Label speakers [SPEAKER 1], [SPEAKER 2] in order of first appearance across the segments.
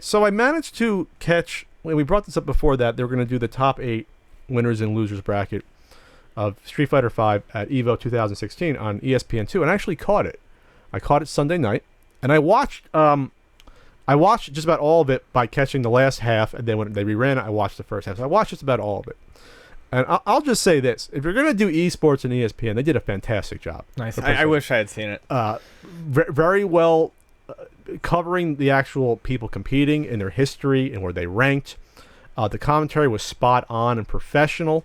[SPEAKER 1] So I managed to catch, we brought this up before that, they were going to do the top 8 winners and losers bracket of Street Fighter V at EVO 2016 on ESPN2, and I actually caught it. I caught it Sunday night, and I watched just about all of it by catching the last half, and then when they reran it, I watched the first half. So I watched just about all of it. And I'll just say this. If you're going to do esports and ESPN, they did a fantastic job.
[SPEAKER 2] Nice. I wish I had seen it.
[SPEAKER 1] Very well covering the actual people competing and their history and where they ranked. The commentary was spot on and professional.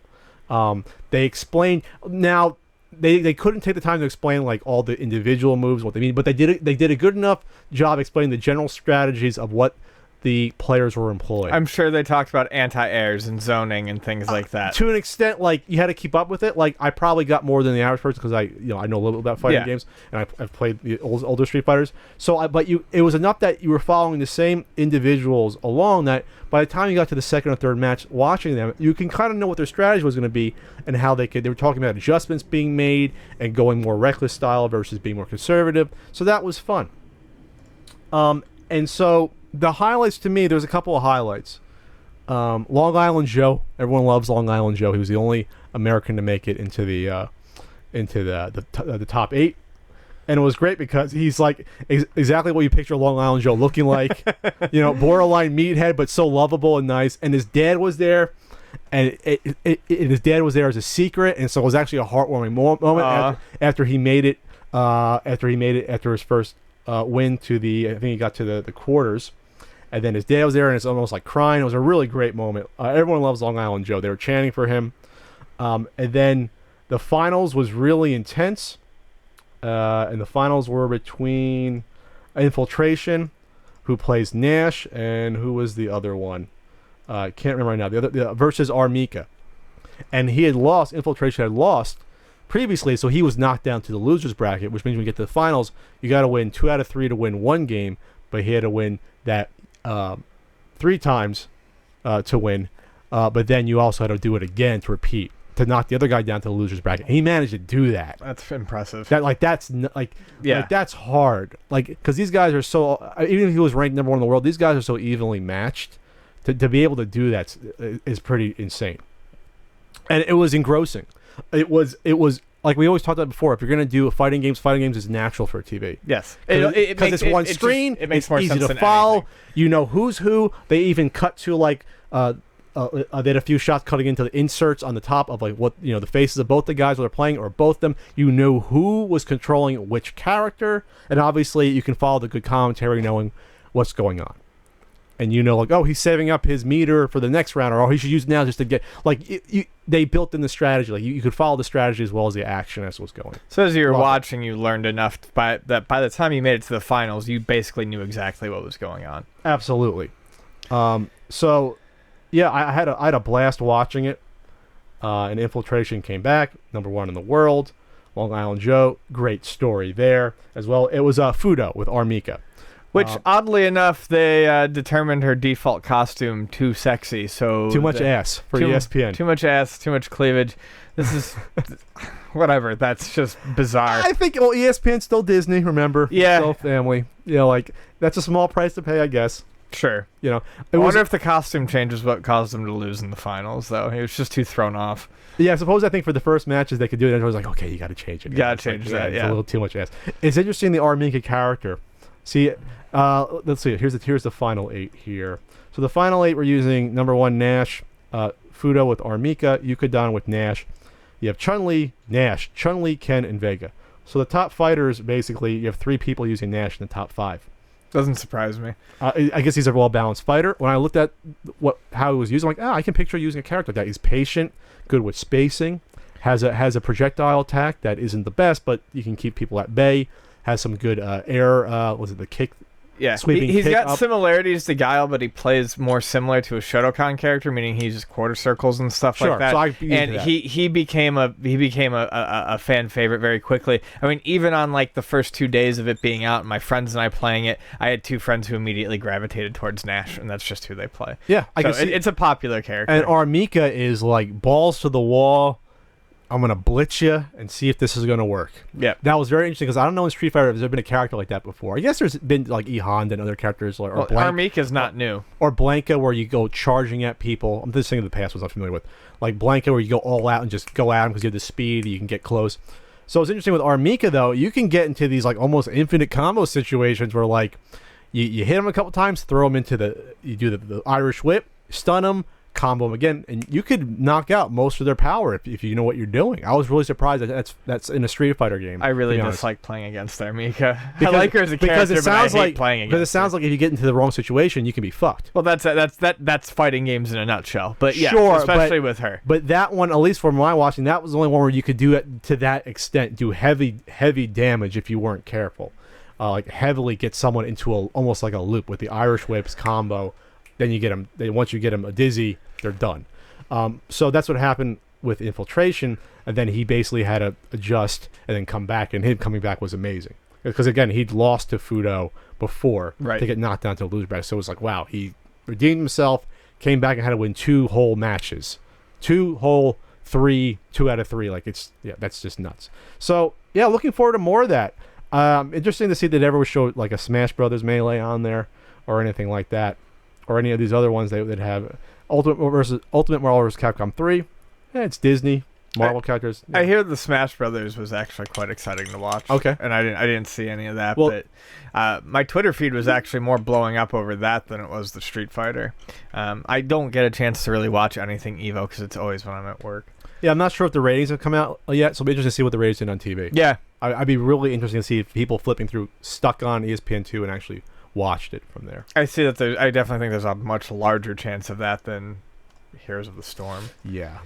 [SPEAKER 1] They explained... Now, they couldn't take the time to explain like all the individual moves, what they mean, but they did a good enough job explaining the general strategies of what the players were employing.
[SPEAKER 2] I'm sure they talked about anti-airs and zoning and things like that.
[SPEAKER 1] To an extent, like you had to keep up with it. Like I probably got more than the average person because I know a little bit about fighting games, and I've played the older Street Fighters. So, it was enough that you were following the same individuals along that by the time you got to the second or third match, watching them, you can kind of know what their strategy was going to be and how they were talking about adjustments being made and going more reckless style versus being more conservative. So that was fun. And so. The highlights to me, there's a couple of highlights. Long Island Joe, everyone loves Long Island Joe. He was the only American to make it into the top 8, and it was great because he's like exactly what you picture Long Island Joe looking like. Borderline meathead, but so lovable and nice. And his dad was there, and his dad was there as a secret, and so it was actually a heartwarming moment after he made it. After his first win to I think he got to the quarters. And then his dad was there, and it's almost like crying. It was a really great moment. Everyone loves Long Island Joe. They were chanting for him. And then the finals was really intense. And the finals were between Infiltration, who plays Nash, and who was the other one? I can't remember right now. The other versus r.mika. And he had lost. Infiltration had lost previously, so he was knocked down to the losers bracket, which means when you get to the finals, you got to win 2 out of 3 to win one game, but he had to win that 3 times to win, but then you also had to do it again to repeat to knock the other guy down to the losers bracket. He managed to do that.
[SPEAKER 2] That's impressive.
[SPEAKER 1] That's hard. Like because these guys are so even if he was ranked number 1 in the world, these guys are so evenly matched. To be able to do that is pretty insane, and it was engrossing. It was like we always talked about before. If you're going to do fighting games is natural for TV.
[SPEAKER 2] Yes,
[SPEAKER 1] because it's one screen.
[SPEAKER 2] It makes more
[SPEAKER 1] easy
[SPEAKER 2] sense
[SPEAKER 1] to
[SPEAKER 2] than
[SPEAKER 1] follow.
[SPEAKER 2] anything.
[SPEAKER 1] You know who's who. They even cut to like they had a few shots cutting into the inserts on the top of like what the faces of both the guys that are playing or both them. You knew who was controlling which character, and obviously you can follow the good commentary, knowing what's going on. And like, oh, he's saving up his meter for the next round, or oh, he should use it now just to get like they built in the strategy. Like you could follow the strategy as well as the action as was going.
[SPEAKER 2] So as you were watching, you learned enough by the time you made it to the finals, you basically knew exactly what was going on.
[SPEAKER 1] Absolutely. So yeah, I had a blast watching it. And Infiltration came back, number 1 in the world. Long Island Joe, great story there as well. It was Fudo with r.mika.
[SPEAKER 2] Which, oddly enough, they determined her default costume too sexy. So
[SPEAKER 1] too much ass for ESPN.
[SPEAKER 2] Too much ass, too much cleavage. This is whatever. That's just bizarre.
[SPEAKER 1] I think ESPN's still Disney. Remember,
[SPEAKER 2] yeah,
[SPEAKER 1] still family. Like that's a small price to pay, I guess.
[SPEAKER 2] Sure. I wonder if the costume change is what caused them to lose in the finals, though. He was just too thrown off.
[SPEAKER 1] Yeah, I think for the first matches they could do it. And I was like, okay, you got to change it.
[SPEAKER 2] You got to change that.
[SPEAKER 1] It's a little too much ass. It's interesting the r.mika character. See. Let's see. Here's the final 8 here. So the final 8 we're using number 1 Nash, Fudo with r.mika, Yuka with Nash. You have Chun-Li, Nash, Chun-Li, Ken, and Vega. So the top fighters basically you have 3 people using Nash in the top 5.
[SPEAKER 2] Doesn't surprise me.
[SPEAKER 1] I guess he's a well-balanced fighter. When I looked at how he was used, I'm like, I can picture using a character like that. He's patient, good with spacing, has a projectile attack that isn't the best, but you can keep people at bay. Has some good air. The kick?
[SPEAKER 2] Yeah, he's got similarities to Guile, but he plays more similar to a Shotokan character, meaning he uses quarter circles and stuff like that. So he became a fan favorite very quickly. I mean, even on like the first 2 days of it being out, and my friends and I playing it, I had 2 friends who immediately gravitated towards Nash, and that's just who they play.
[SPEAKER 1] Yeah,
[SPEAKER 2] it's a popular character.
[SPEAKER 1] And r.mika is like balls to the wall. I'm gonna blitz you and see if this is gonna work.
[SPEAKER 2] Yeah,
[SPEAKER 1] that was very interesting because I don't know in Street Fighter if there's been a character like that before. I guess there's been like E Honda and other characters like
[SPEAKER 2] r.mika is not new.
[SPEAKER 1] Or Blanca, where you go charging at people. I'm just thinking of the past ones I'm familiar with, like Blanca, where you go all out and just go at them because you have the speed, you can get close. So it's interesting with r.mika though. You can get into these like almost infinite combo situations where like you hit them a couple times, throw them into you do the Irish whip, stun them, combo them again, and you could knock out most of their power if you know what you're doing. I was really surprised that that's in a Street Fighter game.
[SPEAKER 2] I really dislike playing against r.mika. I like her as a character, but I hate playing against her.
[SPEAKER 1] Because it sounds like if you get into the wrong situation, you can be fucked.
[SPEAKER 2] Well, that's fighting games in a nutshell. But yeah, sure, especially with her.
[SPEAKER 1] But that one, at least from my watching, that was the only one where you could do it to that extent, do heavy damage if you weren't careful. Like heavily get someone into almost like a loop with the Irish whips combo. Then you get them. Once you get them a dizzy, they're done. So that's what happened with Infiltration, and then he basically had to adjust and then come back, and him coming back was amazing because again he'd lost to Fudo before to get knocked down to a loser back. So it was like, wow, he redeemed himself, came back and had to win 2 whole matches, 2 out of 3. Like that's just nuts. So yeah, looking forward to more of that. Interesting to see that they ever would show like a Smash Brothers Melee on there or anything like that. Or any of these other ones that have Ultimate Marvel vs. Capcom 3. Yeah, it's Disney Marvel characters. Yeah.
[SPEAKER 2] I hear the Smash Brothers was actually quite exciting to watch.
[SPEAKER 1] Okay,
[SPEAKER 2] and I didn't see any of that. Well, but my Twitter feed was actually more blowing up over that than it was the Street Fighter. I don't get a chance to really watch anything Evo because it's always when I'm at work.
[SPEAKER 1] Yeah, I'm not sure if the ratings have come out yet, so it'll be interesting to see what the ratings did on TV.
[SPEAKER 2] Yeah,
[SPEAKER 1] I'd be really interested to see if people flipping through stuck on ESPN2 and actually watched it from there.
[SPEAKER 2] I see that I definitely think there's a much larger chance of that than Heroes of the Storm.
[SPEAKER 1] Yeah,